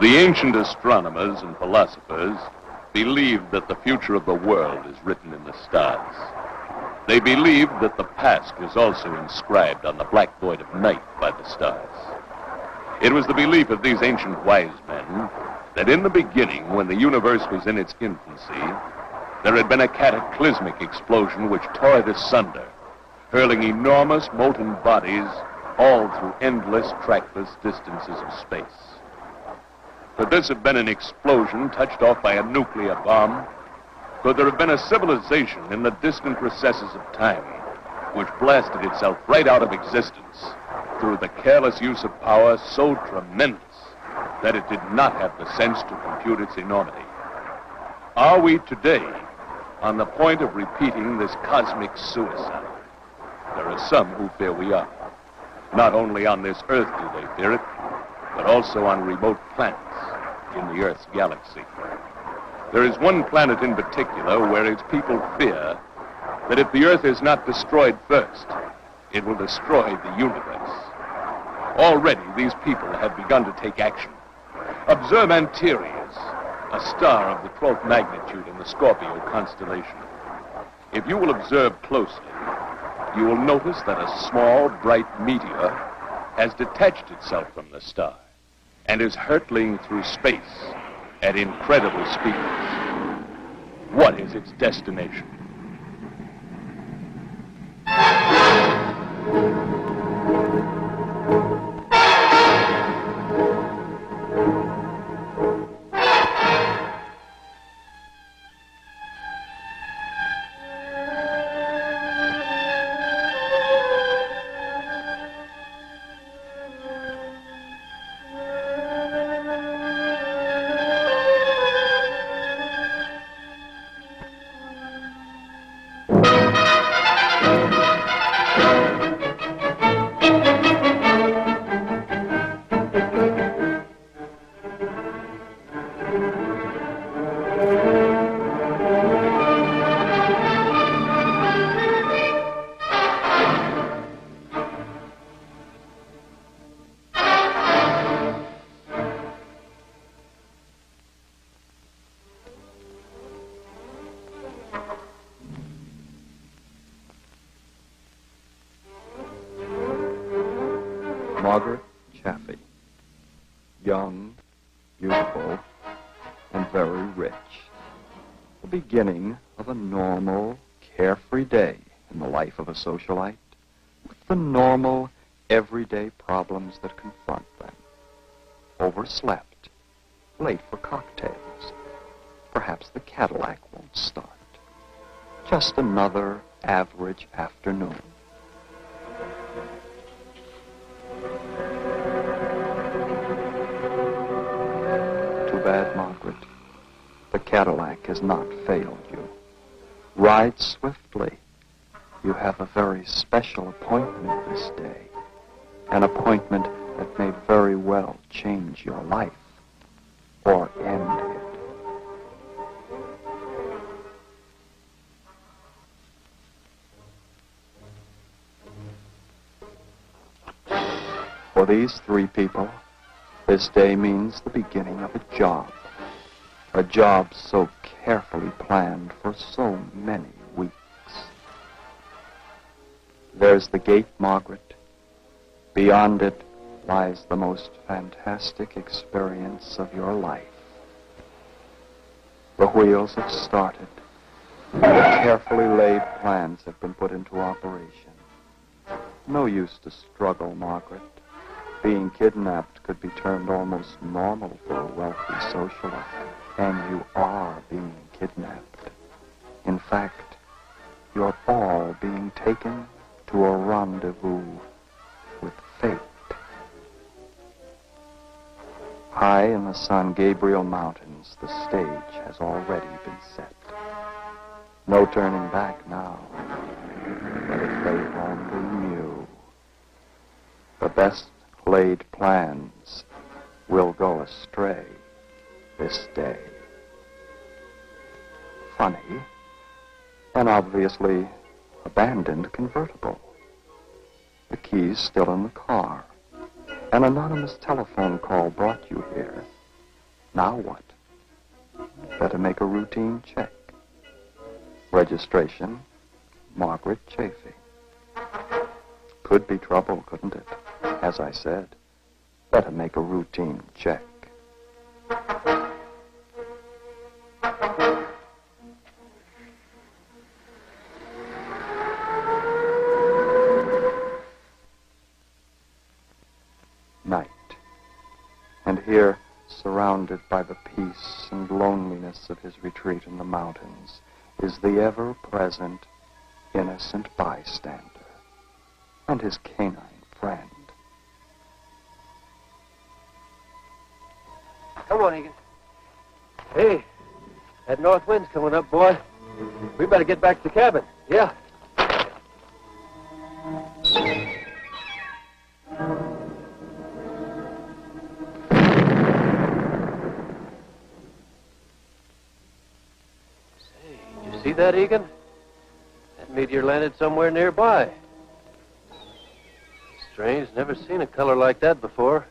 The ancient astronomers and philosophers believed that the future of the world is written in the stars. They believed that the past was also inscribed on the blackboard of night by the stars. It was the belief of these ancient wise men that in the beginning, when the universe was in its infancy, there had been a cataclysmic explosion which tore it asunder, hurling enormous molten bodies all through endless, trackless distances of space. Could this have been an explosion touched off by a nuclear bomb? Could there have been a civilization in the distant recesses of time which blasted itself right out of existence through the careless use of power so tremendous that it did not have the sense to compute its enormity? Are we today on the point of repeating this cosmic suicide? There are some who fear we are. Not only on this Earth do they fear it, but also on remote planets in the Earth's galaxy. There is one planet in particular where its people fear that if the Earth is not destroyed first, it will destroy the universe. Already, these people have begun to take action. Observe Antares, a star of the 12th magnitude in the Scorpio constellation. If you will observe closely, you will notice that a small, bright meteor has detached itself from the star and is hurtling through space at incredible speeds. What is its destination? Margaret Chaffee, young, beautiful, and very rich. The beginning of a normal, carefree day in the life of a socialite, with the normal, everyday problems that confront them. Overslept, late for cocktails. Perhaps the Cadillac won't start. Just another average afternoon. Too bad, Margaret. The Cadillac has not failed you. Ride swiftly. You have a very special appointment this day. An appointment that may very well change your life or end it. For these three people, this day means the beginning of a job so carefully planned for so many weeks. There's the gate, Margaret. Beyond it lies the most fantastic experience of your life. The wheels have started. The carefully laid plans have been put into operation. No use to struggle, Margaret. Being kidnapped could be termed almost normal for a wealthy socialite. And you are being kidnapped. In fact, you're all being taken to a rendezvous with fate. High in the San Gabriel Mountains, the stage has already been set. No turning back now. But if they only knew, the best laid plans will go astray this day. Funny, an obviously abandoned convertible. The keys still in the car. An anonymous telephone call brought you here. Now what? Better make a routine check. Registration, Margaret Chafee. Could be trouble, couldn't it? As I said, better make a routine check. Night. And here, surrounded by the peace and loneliness of his retreat in the mountains, is the ever-present, innocent bystander and his canine friend. Come on, Egan. Hey, that north wind's coming up, boy. We better get back to the cabin. Yeah. See that, Egan? That meteor landed somewhere nearby. Strange, never seen a color like that before.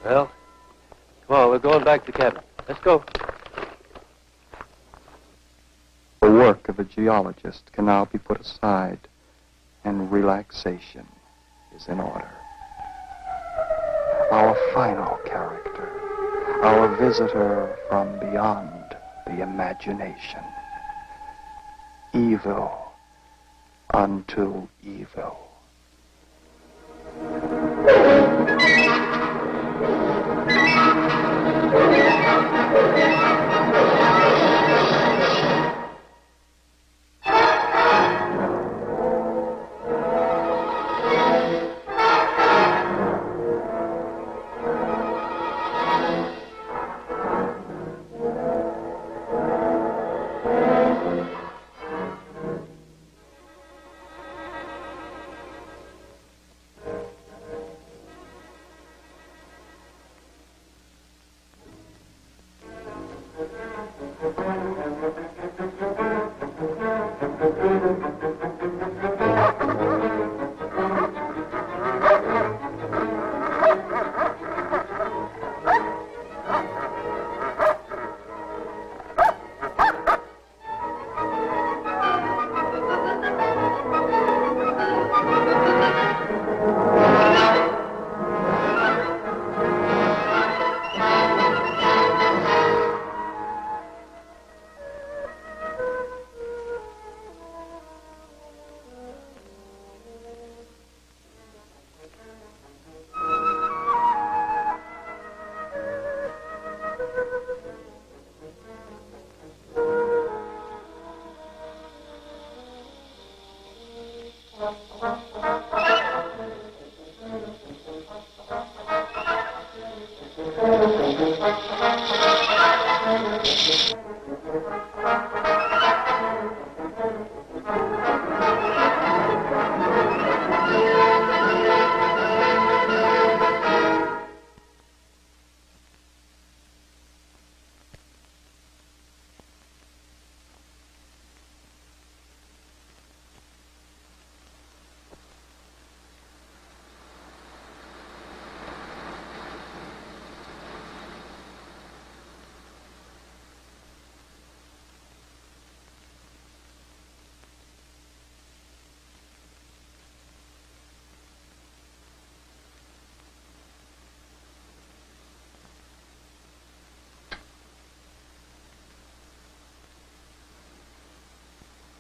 Well, come on, we're going back to the cabin. Let's go. The work of a geologist can now be put aside, and relaxation is in order. Our final character, our visitor from beyond the imagination. Evil unto evil.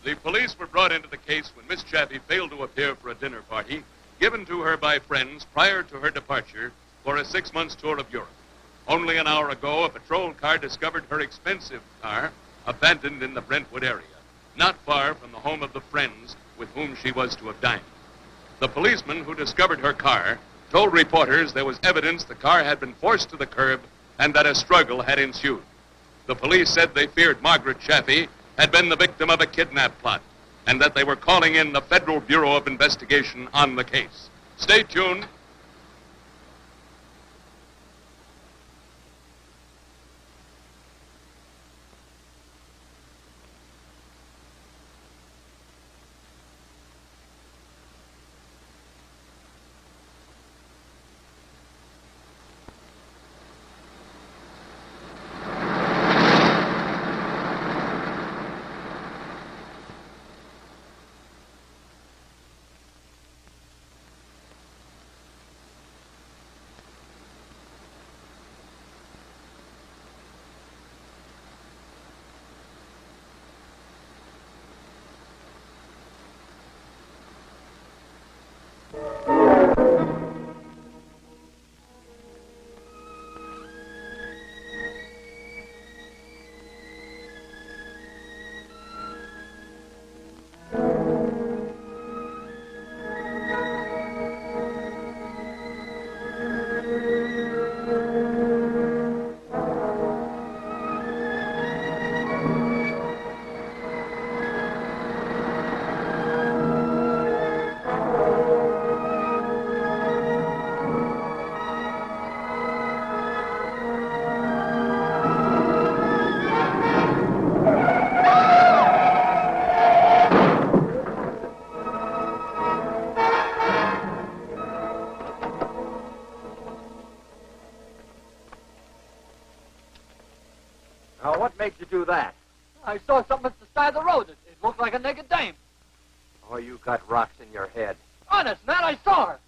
The police were brought into the case when Miss Chafee failed to appear for a dinner party given to her by friends prior to her departure for a 6-month tour of Europe. Only an hour ago, a patrol car discovered her expensive car abandoned in the Brentwood area, not far from the home of the friends with whom she was to have dined. The policeman who discovered her car told reporters there was evidence the car had been forced to the curb and that a struggle had ensued. The police said they feared Margaret Chafee had been the victim of a kidnap plot and that they were calling in the Federal Bureau of Investigation on the case. Stay tuned. Now, what made you do that? I saw something at the side of the road. It looked like a naked dame. Oh, you got rocks in your head. Honest, man, I saw her.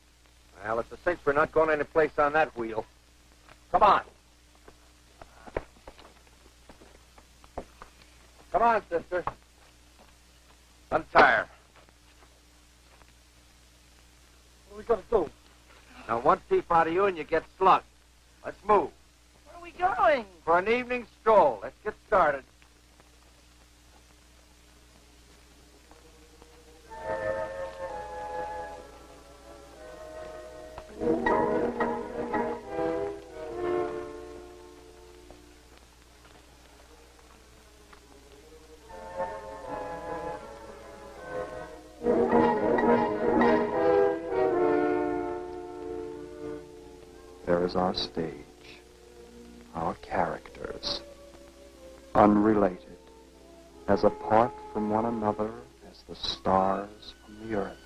Well, it's a cinch we're not going any place on that wheel. Come on. Come on, sister. Untie her. What are we going to do? Now, one teeth out of you and you get slugged. Let's move. Where are we going? For an evening stroll. Let's get started. There is our stage, our characters, unrelated, as apart from one another as the stars from the earth.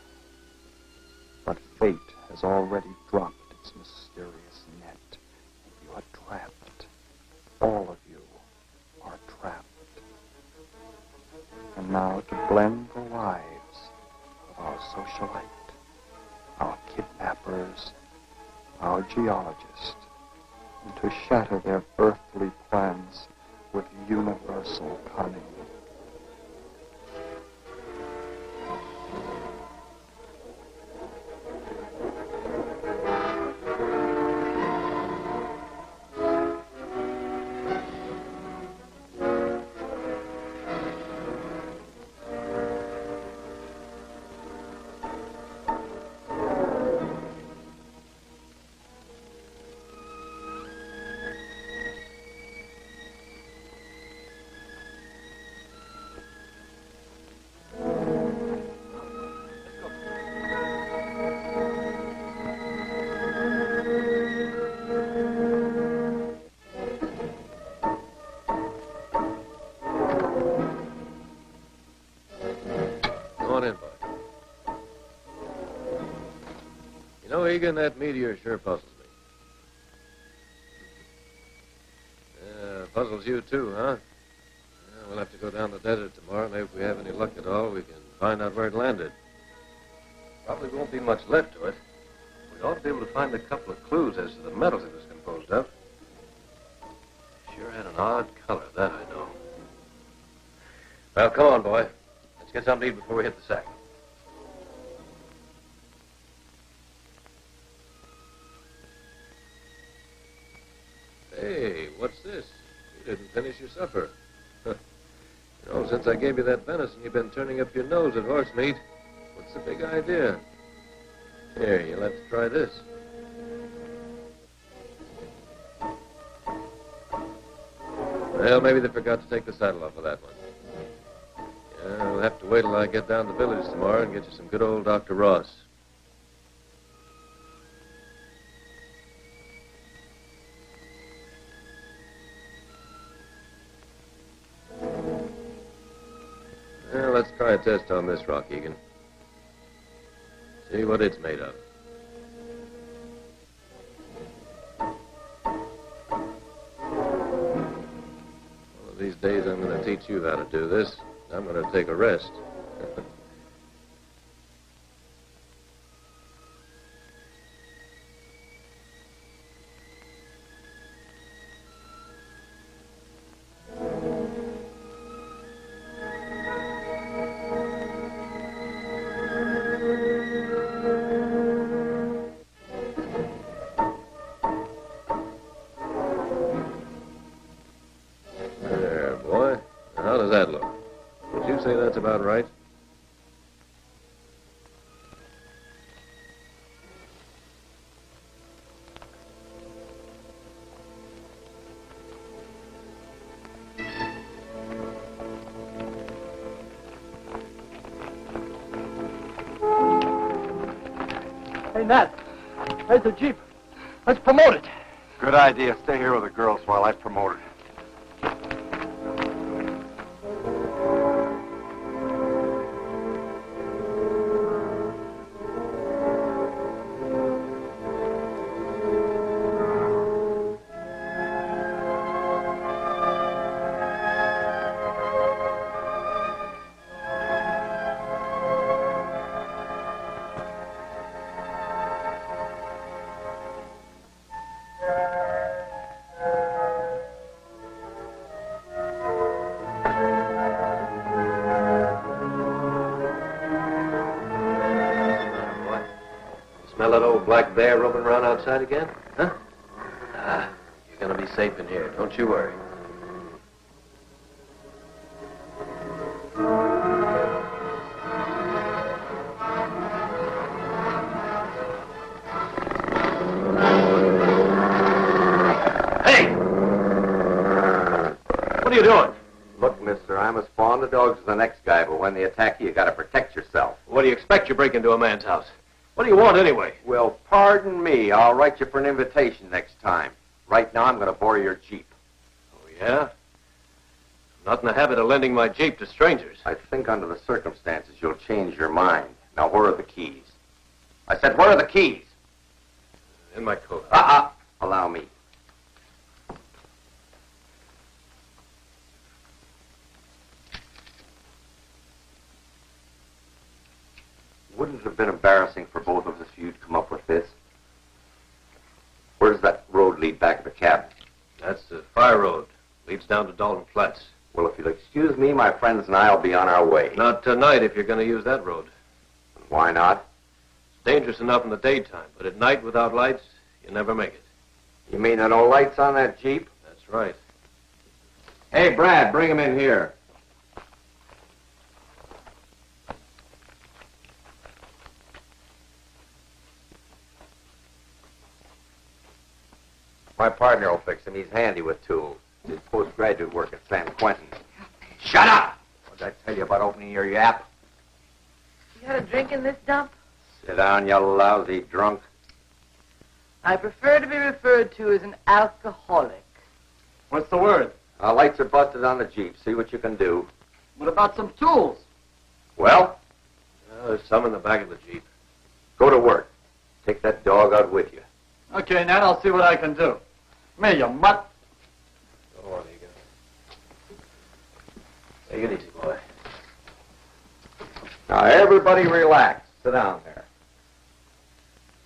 But fate has already dropped its mysterious net, and you are trapped. All of you are trapped. And now to blend the lives of our socialite, our kidnappers, our geologist, and to shatter their earthly plans with universal cunning. Egan, that meteor sure puzzles me. Puzzles you too, huh? We'll have to go down the desert tomorrow. Maybe if we have any luck at all, we can find out where it landed. Probably won't be much left to it. We ought to be able to find a couple of clues as to the metals it was composed of. Sure had an odd color, that I know. Well, come on, boy. Let's get something to eat before we hit the sack. Hey, what's this? You didn't finish your supper. You know, since I gave you that venison, you've been turning up your nose at horse meat. What's the big idea? Here, you'll have to try this. Well, maybe they forgot to take the saddle off of that one. Yeah, we'll have to wait till I get down to the village tomorrow and get you some good old Dr. Ross. Well, let's try a test on this rock, Egan. See what it's made of. One of these days I'm going to teach you how to do this. I'm going to take a rest. There, boy. Now, how does that look? Would you say that's about right? Hey, Nat. There's the Jeep. Let's promote it. Good idea. Stay here with the girls while I promote it. old black bear roaming around outside again? Huh? You're gonna be safe in here. Don't you worry. Hey! What are you doing? Look, mister, I'm as fond of dogs as the next guy, but when they attack you, you gotta protect yourself. What do you expect? You break into a man's house. What do you want anyway? Well, pardon me. I'll write you for an invitation next time. Right now, I'm gonna borrow your Jeep. Oh, yeah? I'm not in the habit of lending my Jeep to strangers. I think under the circumstances, you'll change your mind. Now, where are the keys? I said, where are the keys? In my coat. Allow me. Wouldn't it have been embarrassing for both of us if you'd come up with this? Where does that road lead back to the cabin? That's the fire road. Leads down to Dalton Flats. Well, if you'll excuse me, my friends and I will be on our way. Not tonight if you're going to use that road. Why not? It's dangerous enough in the daytime, but at night without lights, you never make it. You mean there are no lights on that Jeep? That's right. Hey, Brad, bring him in here. My partner will fix him. He's handy with tools. Did postgraduate work at San Quentin. Shut up! What did I tell you about opening your yap? You had a drink in this dump? Sit down, you lousy drunk. I prefer to be referred to as an alcoholic. What's the word? Lights are busted on the Jeep. See what you can do. What about some tools? Well, There's some in the back of the Jeep. go to work. Take that dog out with you. Okay, Nat, I'll see what I can do. Me, you mutt. Go on, Egan. Take it easy, boy. Now, everybody relax. Sit down there.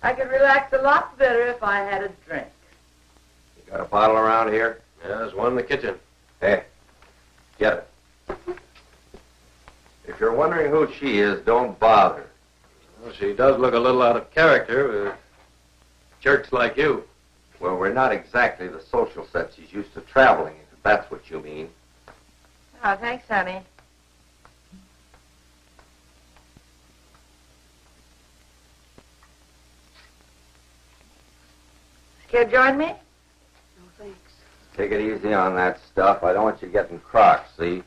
I could relax a lot better if I had a drink. You got a bottle around here? Yeah, there's one in the kitchen. Hey, get it. If you're wondering who she is, don't bother. Well, she does look a little out of character with jerks like you. Well, we're not exactly the social set she's used to traveling, if that's what you mean. Oh, thanks, honey. Care to join me? No, thanks. Take it easy on that stuff. I don't want you getting crocked, see?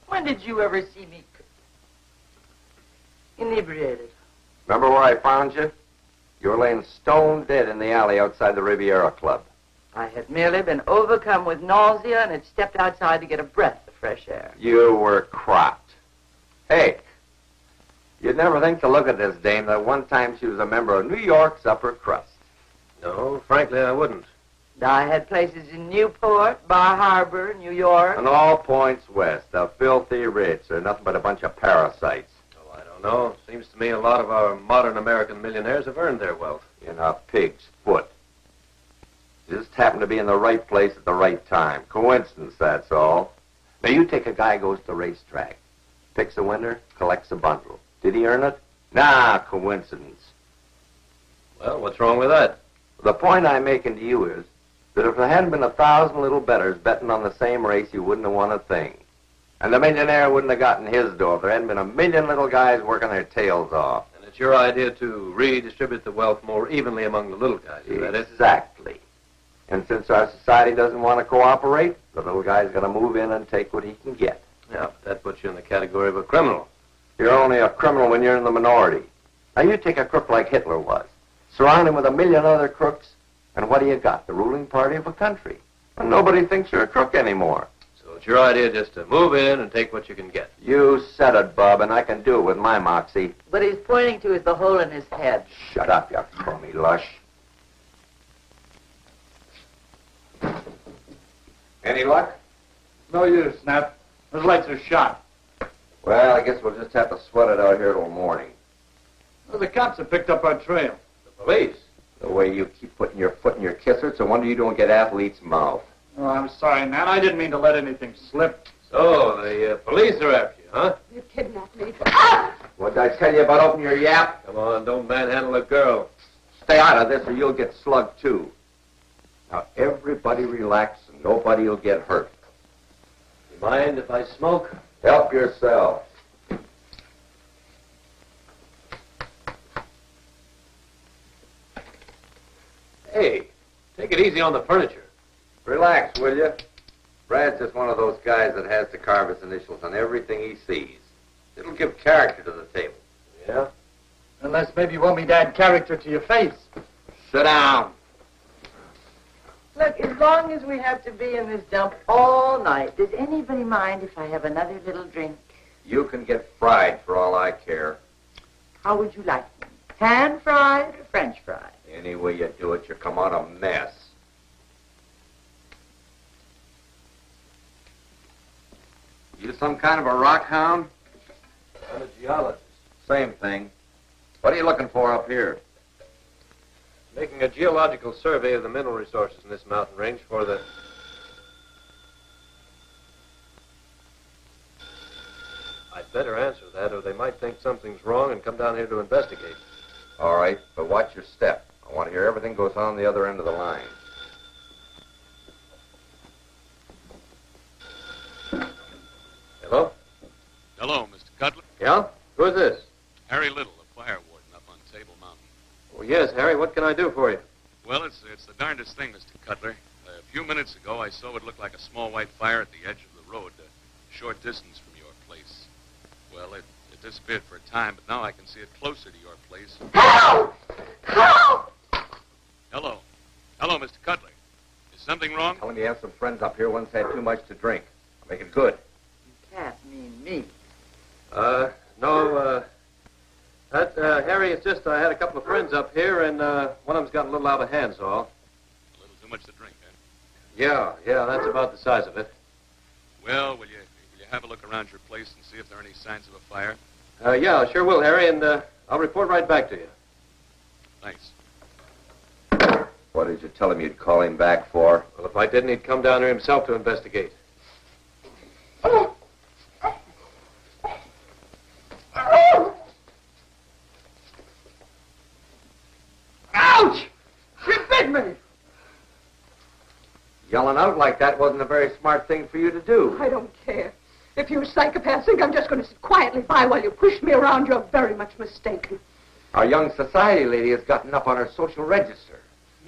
When did you ever see me inebriated? Remember where I found you? You were laying stone dead in the alley outside the Riviera Club. I had merely been overcome with nausea and had stepped outside to get a breath of fresh air. You were crocked. Hey, you'd never think to look at this dame that one time she was a member of New York's upper crust. No, frankly, I wouldn't. I had places in Newport, Bar Harbor, New York. And all points west, the filthy rich. They're nothing but a bunch of parasites. Oh, I don't know. Seems to me a lot of our modern American millionaires have earned their wealth. In a pig's foot. You just happened to be in the right place at the right time. Coincidence, that's all. Now, you take a guy who goes to the racetrack. Picks a winner, collects a bundle. Did he earn it? Nah, coincidence. Well, what's wrong with that? The point I'm making to you is that if there hadn't been 1,000 little betters betting on the same race, you wouldn't have won a thing. And the millionaire wouldn't have gotten his door if there hadn't been 1,000,000 little guys working their tails off. And it's your idea to redistribute the wealth more evenly among the little guys, is that it? Exactly. And since our society doesn't want to cooperate, the little guy's got to move in and take what he can get. Yeah, but that puts you in the category of a criminal. You're only a criminal when you're in the minority. Now, you take a crook like Hitler was. Surround him with 1,000,000 other crooks, and what do you got? The ruling party of a country. And nobody thinks you're a crook anymore. So it's your idea just to move in and take what you can get. You said it, Bub, and I can do it with my moxie. What he's pointing to is the hole in his head. Shut up, you crummy lush. Any luck? No use, Snap. Those lights are shot. Well, I guess we'll just have to sweat it out here till morning. Well, the cops have picked up our trail. The police? The way you keep putting your foot in your kisser, it's a wonder you don't get athlete's mouth. Oh, I'm sorry, Nat. I didn't mean to let anything slip. So, the police are after you, huh? You kidnapped me. What did I tell you about opening your yap? Come on, don't manhandle a girl. stay out of this or you'll get slugged too. Now, everybody relax and nobody will get hurt. You mind if I smoke? Help yourself. Hey, take it easy on the furniture. Relax, will you? Brad's just one of those guys that has to carve his initials on everything he sees. It'll give character to the table. Yeah? Unless maybe you want me to add character to your face. Sit down. Look, as long as we have to be in this dump all night, does anybody mind if I have another little drink? You can get fried for all I care. How would you like them? Pan-fried or French fried? Any way you do it, you come out a mess. You some kind of a rock hound? I'm a geologist. Same thing. What are you looking for up here? Making a geological survey of the mineral resources in this mountain range for the... I'd better answer that, or they might think something's wrong and come down here to investigate. All right, but watch your step. I want to hear everything goes on the other end of the line. Hello? Hello, Mr. Cutler. Yeah? Who is this? Harry Little, the fire warden up on Table Mountain. Oh, yes, Harry. What can I do for you? Well, it's the darndest thing, Mr. Cutler. A few minutes ago, I saw what looked like a small white fire at the edge of the road, a short distance from your place. Well, it disappeared for a time, but now I can see it closer to your place. Help! Help! Hello. Hello, Mr. Cutler. Is something wrong? Tell him you have some friends up here. One's had too much to drink. I'll make it good. You can't mean me. No, Harry, it's just I had a couple of friends up here, and one of them's gotten a little out of hand, so all. A little too much to drink, huh? Yeah, that's about the size of it. Well, will you have a look around your place and see if there are any signs of a fire? Yeah, I sure will, Harry, and I'll report right back to you. Thanks. What did you tell him you'd call him back for? Well, if I didn't, he'd come down here himself to investigate. Ouch! She bit me! Yelling out like that wasn't a very smart thing for you to do. I don't care. If you psychopaths think I'm just going to sit quietly by while you push me around, you're very much mistaken. Our young society lady has gotten up on her social register.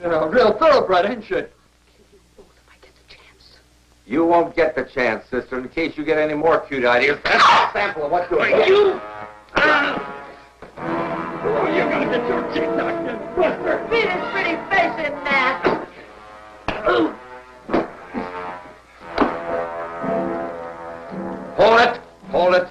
Yeah, a real thoroughbred, ain't she? Kill you both if I get the chance. You won't get the chance, sister, in case you get any more cute ideas. That's a sample of what's going on. You! Oh, you're going to get your teeth knocked in, Buster! Beat his pretty face in, Nat. Hold it! Hold it!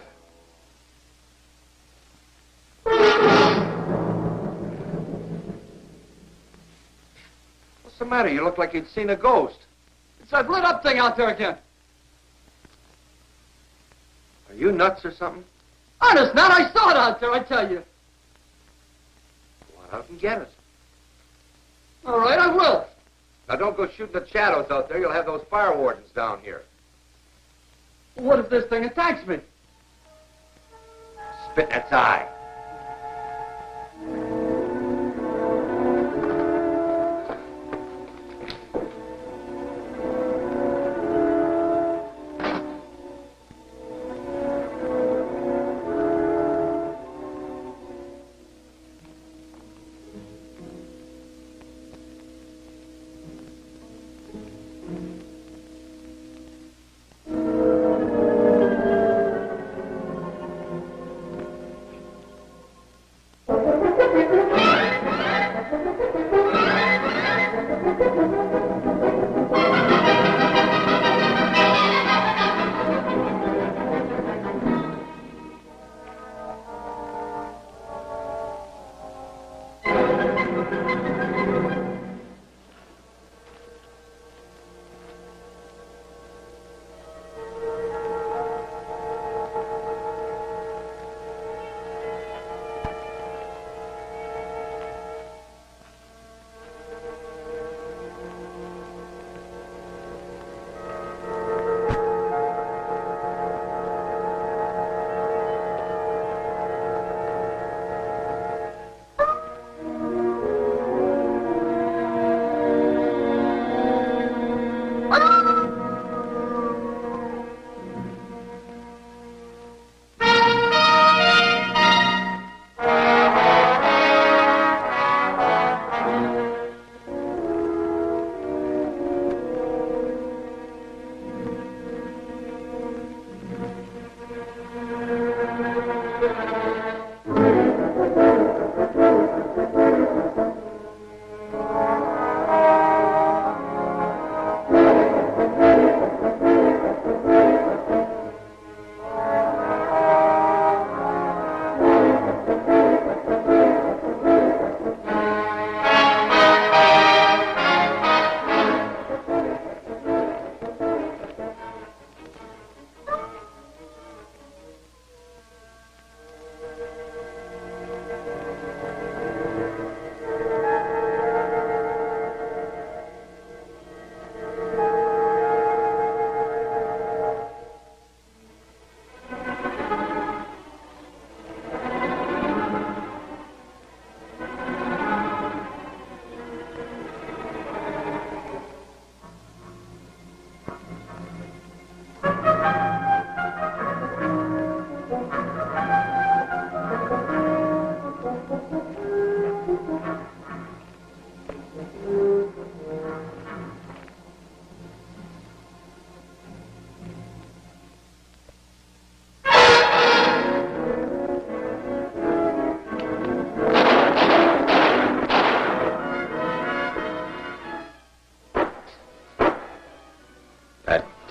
What's the matter? You look like you'd seen a ghost. It's that lit up thing out there again. Are you nuts or something? Honest, Nat, I saw it out there, I tell you. Go out and get it. All right, I will. Now, don't go shooting the shadows out there. You'll have those fire wardens down here. What if this thing attacks me? Spit in its eye.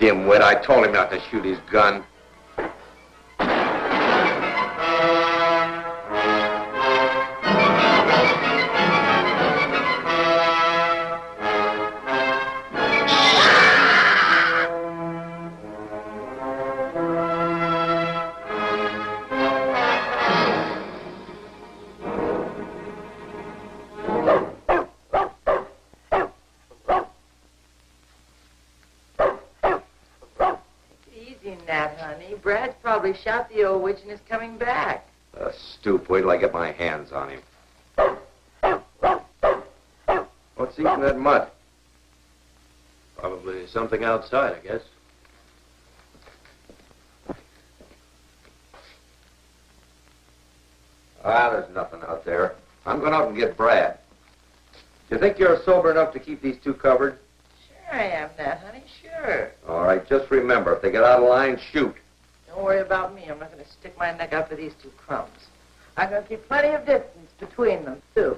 Dimwit, I told him not to shoot his gun. Brad's probably shot the old witch and is coming back. Stoop, wait till I get my hands on him. What's eating that mud? Probably something outside, I guess. There's nothing out there. I'm going out and get Brad. You think you're sober enough to keep these two covered? Sure I am, Nat, honey, sure. All right, just remember, if they get out of line, shoot. Don't worry about me. I'm not going to stick my neck out for these two crumbs. I'm going to keep plenty of distance between them, too.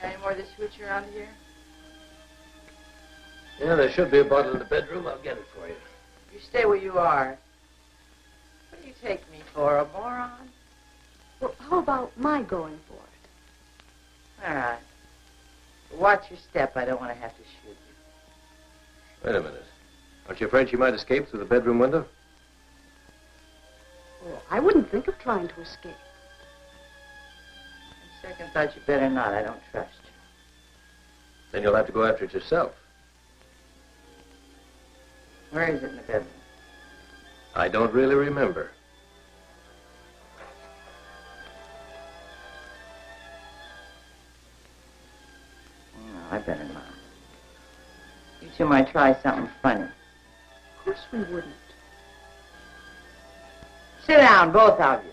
Any more of this hooch around here? Yeah, there should be a bottle in the bedroom. I'll get it for you. You stay where you are. What do you take me for, a moron? Well, how about my going for it? All right. But watch your step. I don't want to have to shoot you. Wait a minute. Aren't you afraid she might escape through the bedroom window? Well, I wouldn't think of trying to escape. On second thought, you better not. I don't trust you. Then you'll have to go after it yourself. Where is it in the bedroom? I don't really remember. No, I better not. You two might try something funny. Of course we wouldn't. Sit down, both of you.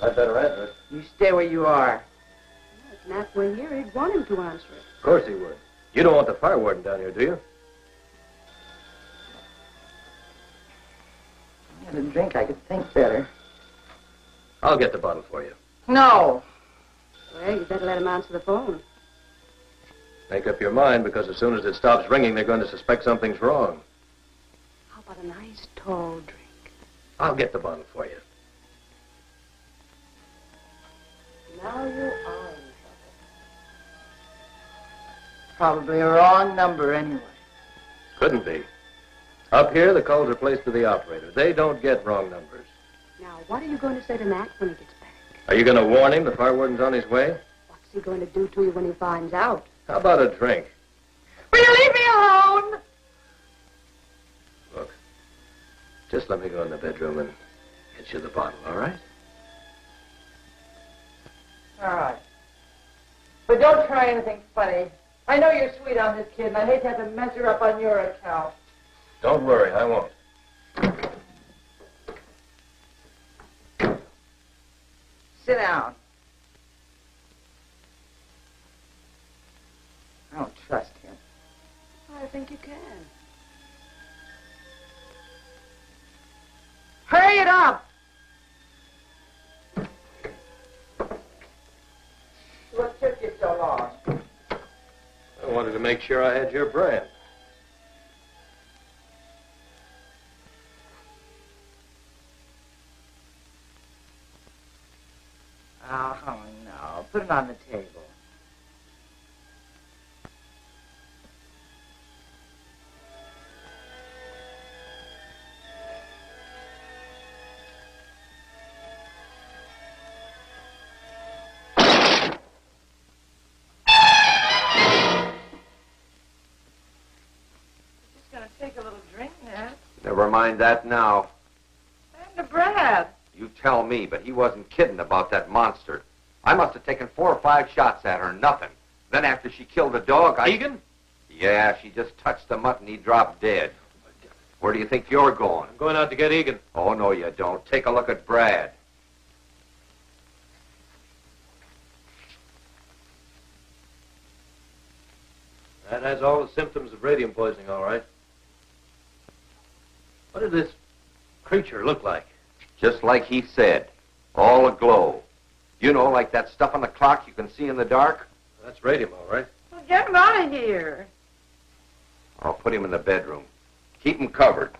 I'd better answer it. You stay where you are. Well, if Nat were here, he'd want him to answer it. Of course he would. You don't want the fire warden down here, do you? I had a drink, I could think better. I'll get the bottle for you. No. Well, you better let him answer the phone. Make up your mind, because as soon as it stops ringing, they're going to suspect something's wrong. How about a nice tall drink? I'll get the bottle for you. Now you are in trouble. Probably a wrong number anyway. Couldn't be. Up here, the calls are placed to the operator. They don't get wrong numbers. Now, what are you going to say to Nat when he gets back? Are you going to warn him the fire warden's on his way? What's he going to do to you when he finds out? How about a drink? Will you leave me alone? Look, just let me go in the bedroom and get you the bottle, all right? All right. But don't try anything funny. I know you're sweet on this kid, and I hate to have to mess her up on your account. Don't worry, I won't. Sit down. I don't trust him. I think you can. Hurry it up! What took you so long? I wanted to make sure I had your brand. Oh, no. Put it on the table. Just gonna take a little drink, Nat. Never mind that now. And to Brad. You tell me, but he wasn't kidding about that monster. I must have taken 4 or 5 shots at her, nothing. Then after she killed the dog, Egan? Yeah, she just touched the mutt and he dropped dead. Where do you think you're going? I'm going out to get Egan. Oh, no, you don't. Take a look at Brad. That has all the symptoms of radium poisoning, all right. What did this creature look like? Just like he said. All aglow. You know, like that stuff on the clock you can see in the dark? That's radium, all right. Well, get him out of here. I'll put him in the bedroom. Keep him covered.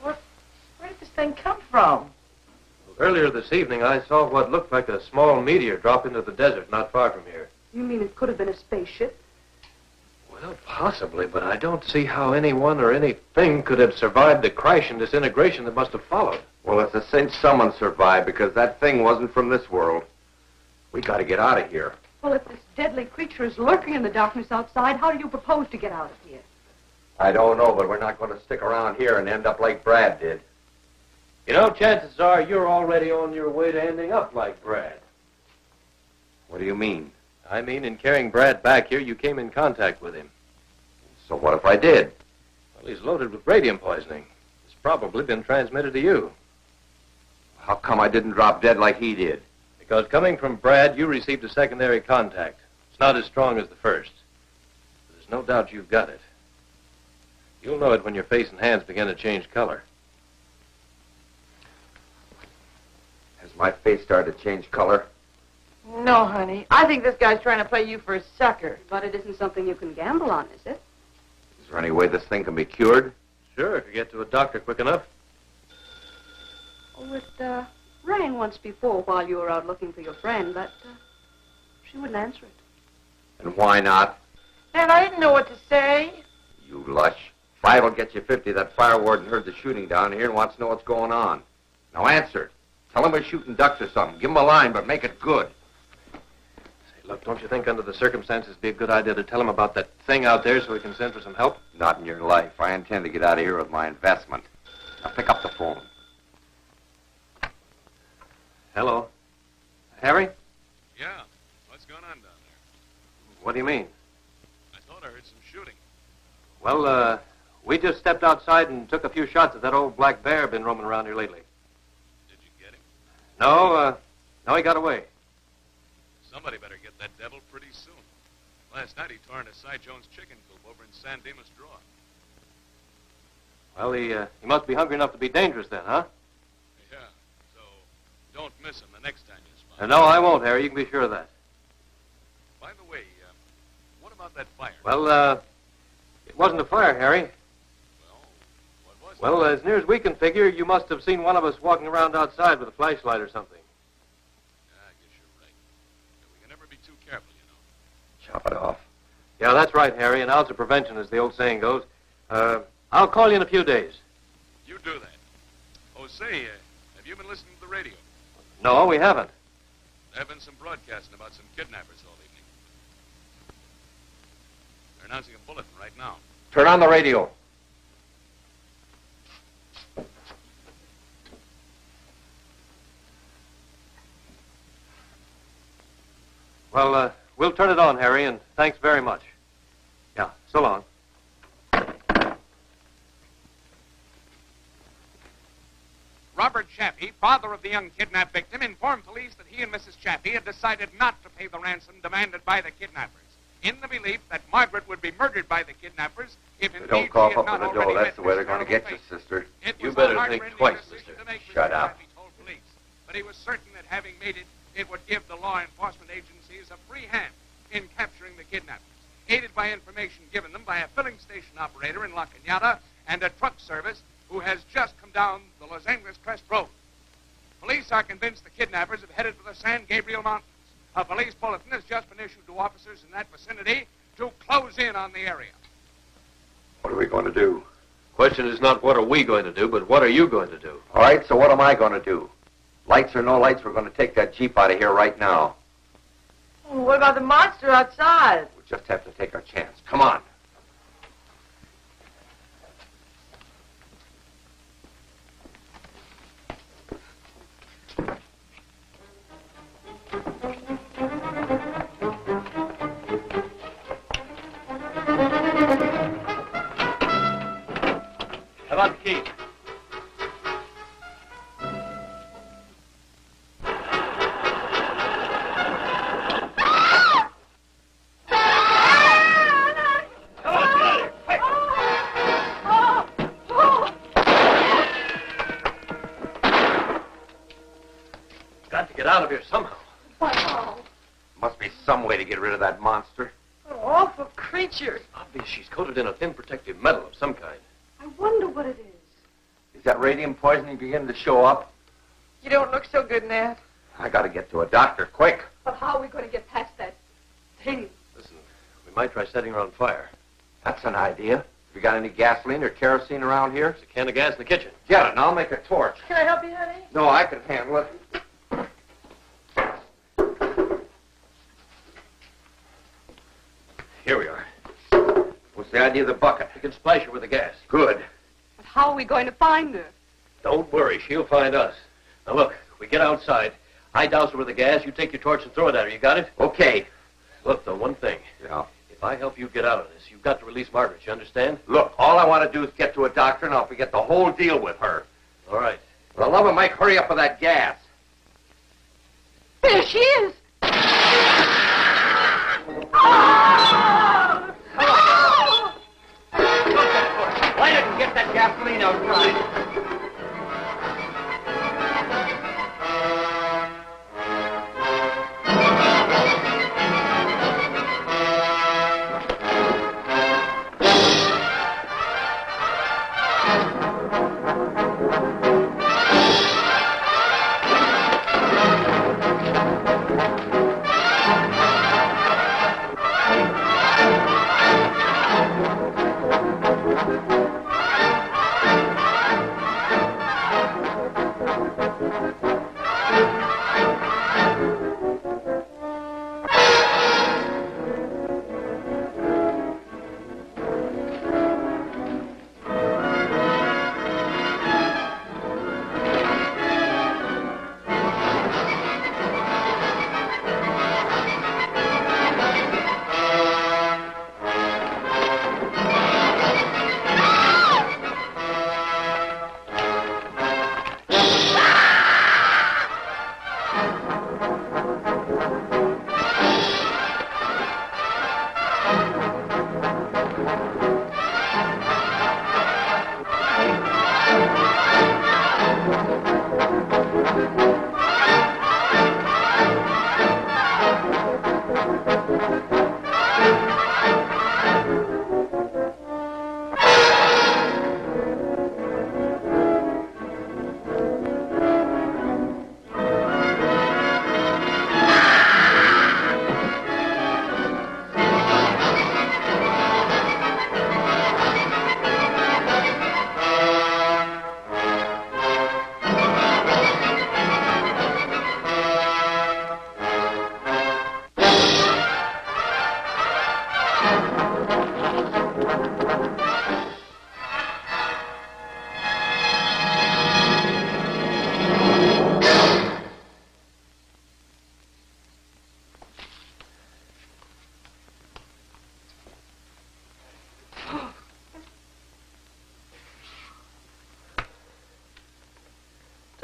Where did this thing come from? Earlier this evening, I saw what looked like a small meteor drop into the desert not far from here. You mean it could have been a spaceship? Well, possibly, but I don't see how anyone or anything could have survived the crash and disintegration that must have followed. Well, it's a cinch someone survived because that thing wasn't from this world. We got to get out of here. Well, if this deadly creature is lurking in the darkness outside, how do you propose to get out of here? I don't know, but we're not going to stick around here and end up like Brad did. You know, chances are you're already on your way to ending up like Brad. What do you mean? I mean, in carrying Brad back here, you came in contact with him. So what if I did? Well, he's loaded with radium poisoning. It's probably been transmitted to you. How come I didn't drop dead like he did? Because coming from Brad, you received a secondary contact. It's not as strong as the first. There's no doubt you've got it. You'll know it when your face and hands begin to change color. Has my face started to change color? No, honey. I think this guy's trying to play you for a sucker. But it isn't something you can gamble on, is it? Is there any way this thing can be cured? Sure, if you get to a doctor quick enough. Oh, it rang once before while you were out looking for your friend, but she wouldn't answer it. And why not? And I didn't know what to say. You lush. 5 will get you 50. That fire warden heard the shooting down here and wants to know what's going on. Now answer it. Tell him we're shooting ducks or something. Give him a line, but make it good. Say, look, don't you think under the circumstances it'd be a good idea to tell him about that thing out there so we can send for some help? Not in your life. I intend to get out of here with my investment. Now pick up the phone. Hello. Harry? Yeah. What's going on down there? What do you mean? I thought I heard some shooting. Well, we just stepped outside and took a few shots at that old black bear been roaming around here lately. Did you get him? No, he got away. Somebody better get that devil pretty soon. Last night he tore into Cy Jones' chicken coop over in San Dimas Draw. Well, he must be hungry enough to be dangerous then, huh? Yeah, so don't miss him the next time you spot him. No, I won't, Harry. You can be sure of that. By the way, what about that fire? Well, it wasn't a fire, Harry. Well, what was it? Well, as near as we can figure, you must have seen one of us walking around outside with a flashlight or something. Yeah, I guess you're right. Yeah, we can never be too careful, you know. Chop it off. Yeah, that's right, Harry. An ounce of prevention, as the old saying goes. I'll call you in a few days. You do that. Oh, say, have you been listening to the radio? No, we haven't. There have been some broadcasting about some kidnappers all evening. They're announcing a bulletin right now. Turn on the radio. Well, we'll turn it on, Harry, and thanks very much. Yeah, so long. Robert Chappie, father of the young kidnapped victim, informed police that he and Mrs. Chappie had decided not to pay the ransom demanded by the kidnappers, in the belief that Margaret would be murdered by the kidnappers if indeed Don't cough she had up not on the already door. That's met the way they're Mrs. going to get you, Arnold's sister. It You was better a think heartrending twice, decision mister. to make, Shut Mr. up. Chappie told police, but he was certain that having made it, it would give the law enforcement agencies a free hand in capturing the kidnappers, aided by information given them by a filling station operator in La Cañada and a truck service who has just come down the Los Angeles Crest Road. Police are convinced the kidnappers have headed for the San Gabriel Mountains. A police bulletin has just been issued to officers in that vicinity to close in on the area. What are we going to do? Question is not what are we going to do, but what are you going to do? All right, so what am I going to do? Lights or no lights, we're going to take that Jeep out of here right now. Oh, what about the monster outside? We'll just have to take our chance. Come on. How about the key? Got to get out of here somehow. Must be some way to get rid of that monster. What an awful creature. Obviously, she's coated in a thin protective metal of some kind. I wonder what it is. Is that radium poisoning beginning to show up? You don't look so good, Nat. I got to get to a doctor, quick. But how are we going to get past that thing? Listen, we might try setting her on fire. That's an idea. Have you got any gasoline or kerosene around here? There's a can of gas in the kitchen. Get it, and I'll make a torch. Can I help you, honey? No, I can handle it. Here we are. What's the idea of the bucket? We can splash her with the gas. Good. But how are we going to find her? Don't worry, she'll find us. Now look, we get outside. I douse her with the gas. You take your torch and throw it at her. You got it? Okay. Look, though, one thing. Yeah. If I help you get out of this, you've got to release Margaret. You understand? Look, all I want to do is get to a doctor, and I'll forget the whole deal with her. All right. For the love of Mike, hurry up with that gas. There she is!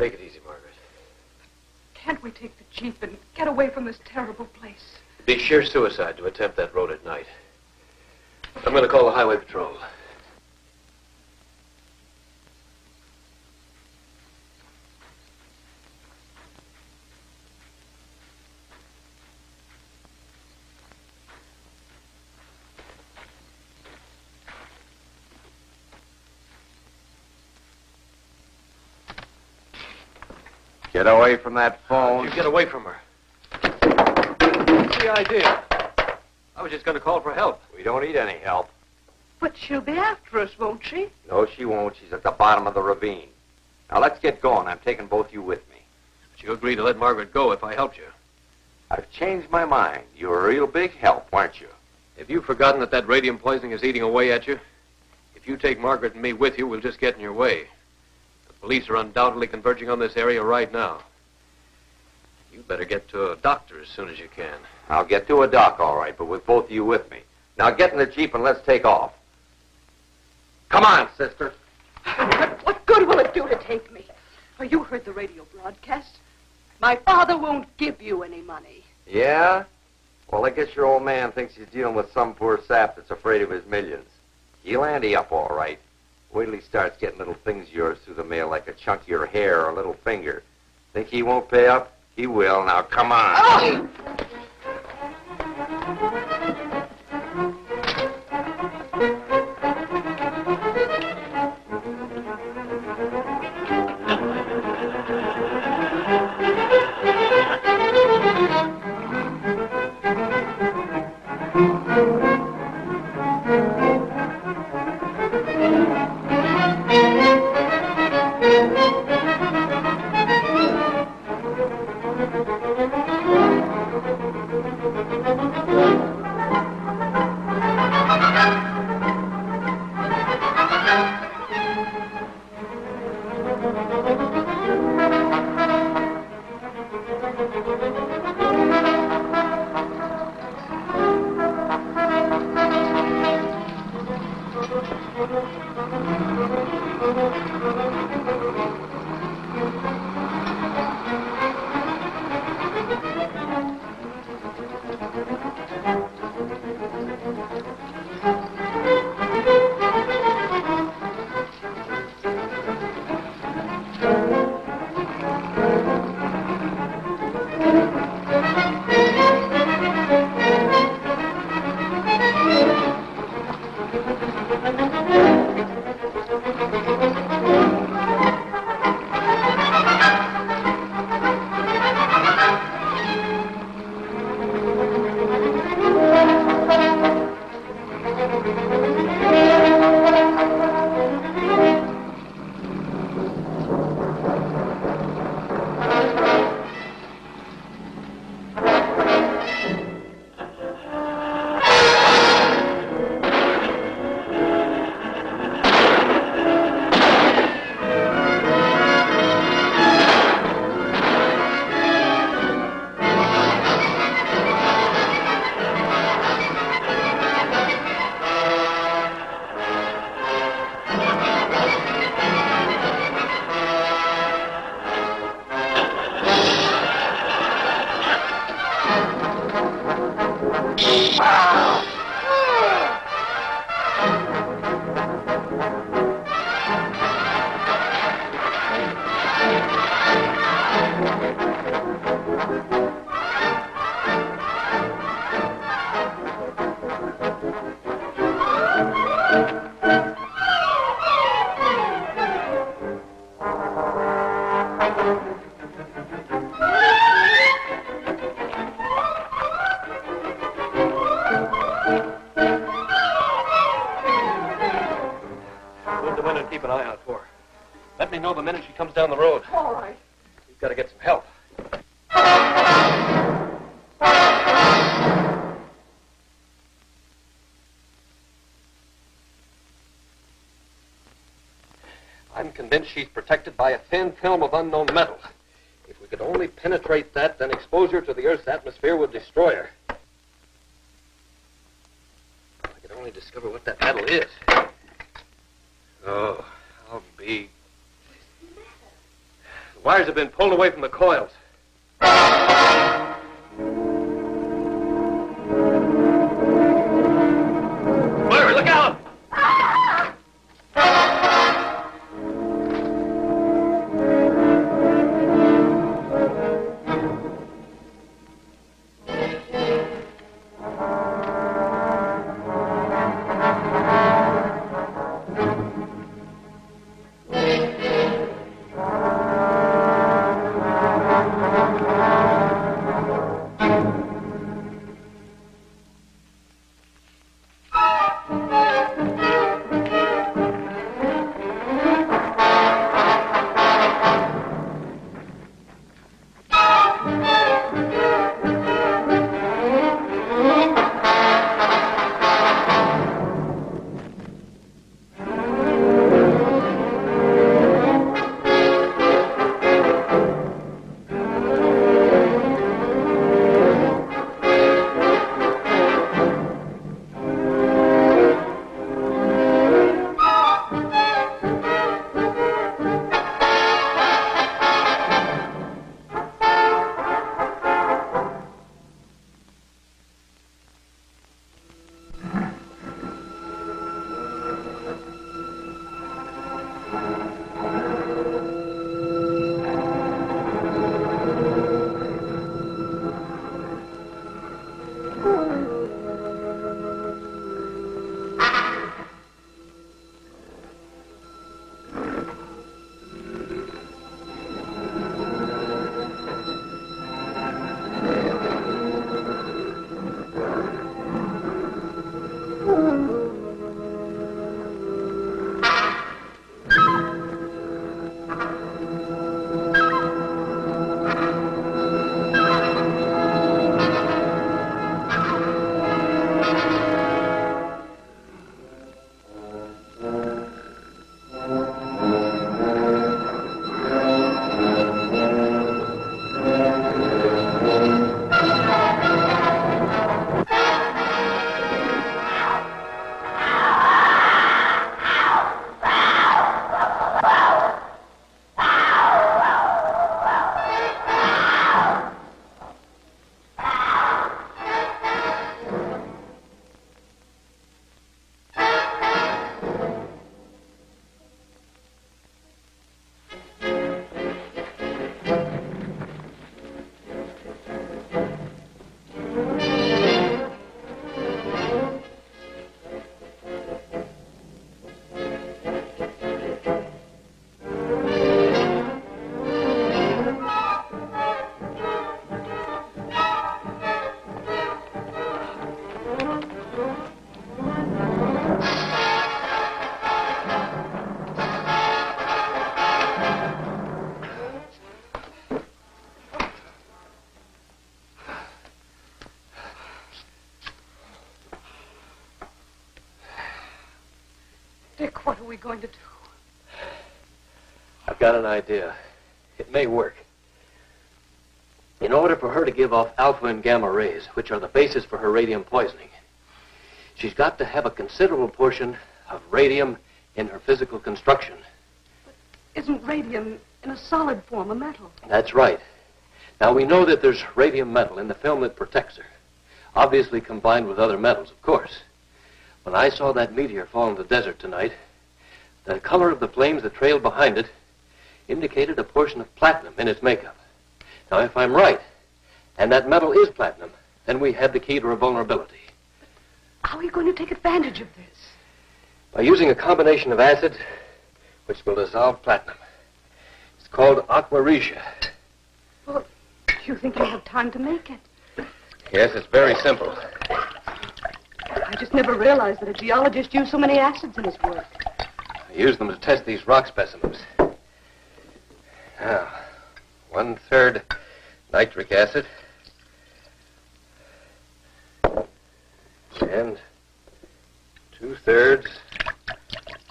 Take it easy, Margaret. Can't we take the Jeep and get away from this terrible place? It'd be sheer suicide to attempt that road at night. I'm going to call the highway patrol. Get away from that phone. You get away from her. What's the idea? I was just going to call for help. We don't need any help. But she'll be after us, won't she? No, she won't. She's at the bottom of the ravine. Now, let's get going. I'm taking both you with me. But you agreed to let Margaret go if I helped you. I've changed my mind. You're a real big help, weren't you? Have you forgotten that radium poisoning is eating away at you? If you take Margaret and me with you, we'll just get in your way. The police are undoubtedly converging on this area right now. You better get to a doctor as soon as you can. I'll get to a doc, all right, but with both of you with me. Now, get in the Jeep and let's take off. Come on, sister. What good will it do to take me? Oh, you heard the radio broadcast. My father won't give you any money. Yeah? Well, I guess your old man thinks he's dealing with some poor sap that's afraid of his millions. He'll ante up all right. Wait till he starts getting little things of yours through the mail like a chunk of your hair or a little finger. Think he won't pay up? He will. Now, come on. Oh! Keep an eye out for her. Let me know the minute she comes down the road. All right. We've got to get some help. I'm convinced she's protected by a thin film of unknown metal. If we could only penetrate that, then exposure to the Earth's atmosphere would destroy her. If I could only discover what that metal is. Oh, I'll be... The wires have been pulled away from the coils. Larry, look out! Dick, what are we going to do? I've got an idea. It may work. In order for her to give off alpha and gamma rays, which are the basis for her radium poisoning, she's got to have a considerable portion of radium in her physical construction. But isn't radium in a solid form a metal? That's right. Now, we know that there's radium metal in the film that protects her, obviously combined with other metals, of course. When I saw that meteor fall in the desert tonight, the color of the flames that trailed behind it indicated a portion of platinum in its makeup. Now, if I'm right, and that metal is platinum, then we have the key to her vulnerability. How are you going to take advantage of this? By using a combination of acids which will dissolve platinum. It's called aquaresia. Well, do you think you'll have time to make it? Yes, it's very simple. I just never realized that a geologist used so many acids in his work. I used them to test these rock specimens. Now, 1/3 nitric acid and 2/3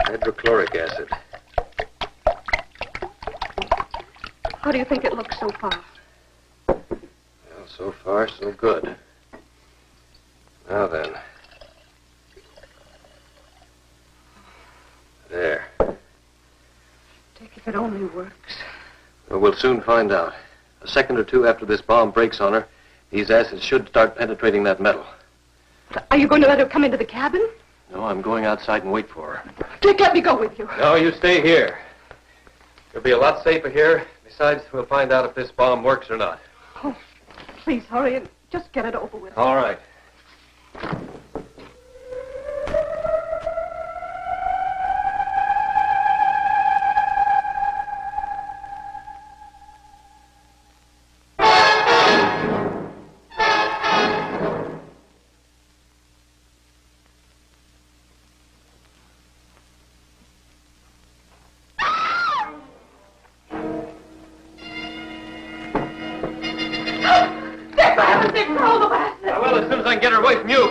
hydrochloric acid. How do you think it looks so far? Well, so far, so good. Now then. There. Dick, if it only works. Well, we'll soon find out. A second or two after this bomb breaks on her, these acids should start penetrating that metal. Are you going to let her come into the cabin? No, I'm going outside and wait for her. Dick, let me go with you. No, you stay here. You'll be a lot safer here. Besides, we'll find out if this bomb works or not. Oh, please hurry and just get it over with. All right. As soon as I can get her away from you.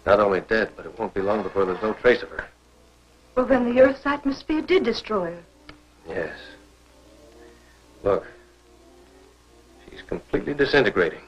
Not only dead, but it won't be long before there's no trace of her. Well, then the Earth's atmosphere did destroy her. Yes. Look. She's completely disintegrating.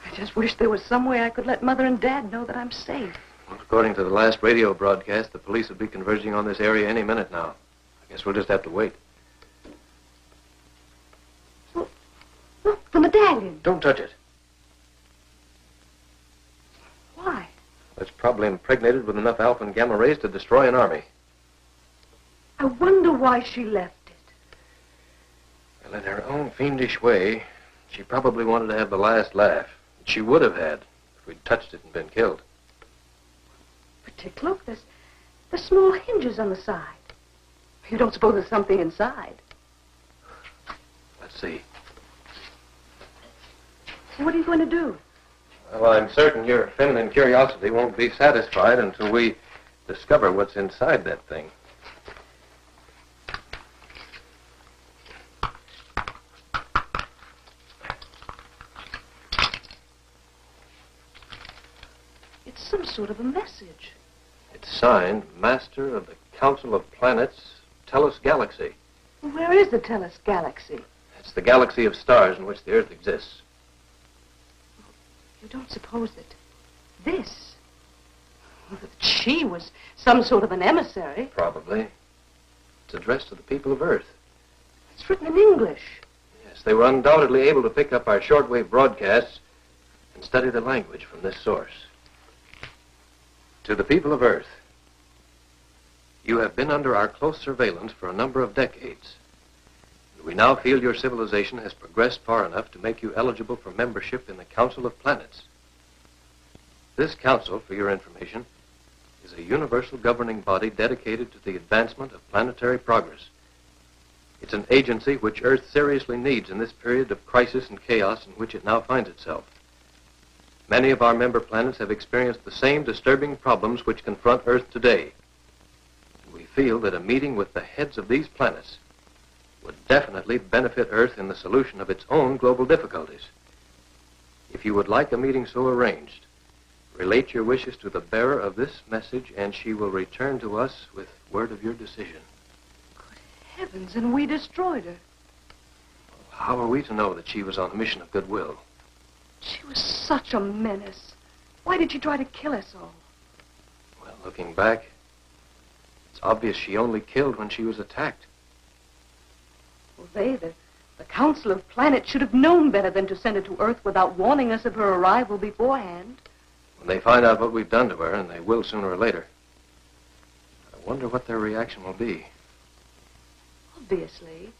I just wish there was some way I could let Mother and Dad know that I'm safe. Well, according to the last radio broadcast, the police will be converging on this area any minute now. I guess we'll just have to wait. Look, the medallion. Don't touch it. Why? It's probably impregnated with enough alpha and gamma rays to destroy an army. I wonder why she left it. Well, in her own fiendish way, she probably wanted to have the last laugh. She would have had if we'd touched it and been killed. But Dick, look, there's small hinges on the side. You don't suppose there's something inside? Let's see. What are you going to do? Well, I'm certain your feminine curiosity won't be satisfied until we discover what's inside that thing. It's some sort of a message. It's signed Master of the Council of Planets, Tellus Galaxy. Where is the Tellus Galaxy? It's the galaxy of stars in which the Earth exists. You don't suppose that that she was some sort of an emissary? Probably. It's addressed to the people of Earth. It's written in English. Yes, they were undoubtedly able to pick up our shortwave broadcasts and study the language from this source. To the people of Earth, you have been under our close surveillance for a number of decades. We now feel your civilization has progressed far enough to make you eligible for membership in the Council of Planets. This council, for your information, is a universal governing body dedicated to the advancement of planetary progress. It's an agency which Earth seriously needs in this period of crisis and chaos in which it now finds itself. Many of our member planets have experienced the same disturbing problems which confront Earth today. We feel that a meeting with the heads of these planets would definitely benefit Earth in the solution of its own global difficulties. If you would like a meeting so arranged, relate your wishes to the bearer of this message, and she will return to us with word of your decision. Good heavens, and we destroyed her. How are we to know that she was on a mission of goodwill? She was such a menace. Why did she try to kill us all? Well, looking back, it's obvious she only killed when she was attacked. Well, the Council of Planets should have known better than to send her to Earth without warning us of her arrival beforehand. When they find out what we've done to her, and they will sooner or later, I wonder what their reaction will be. Obviously,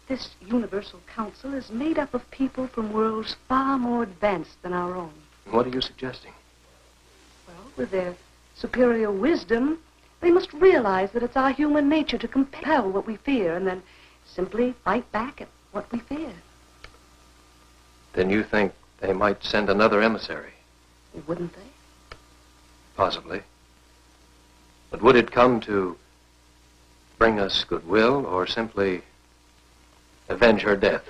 this Universal Council is made up of people from worlds far more advanced than our own. What are you suggesting? Well, with their superior wisdom, they must realize that it's our human nature to compel what we fear and then simply fight back at what we fear. Then you think they might send another emissary? Wouldn't they? Possibly. But would it come to bring us goodwill or simply avenge her death?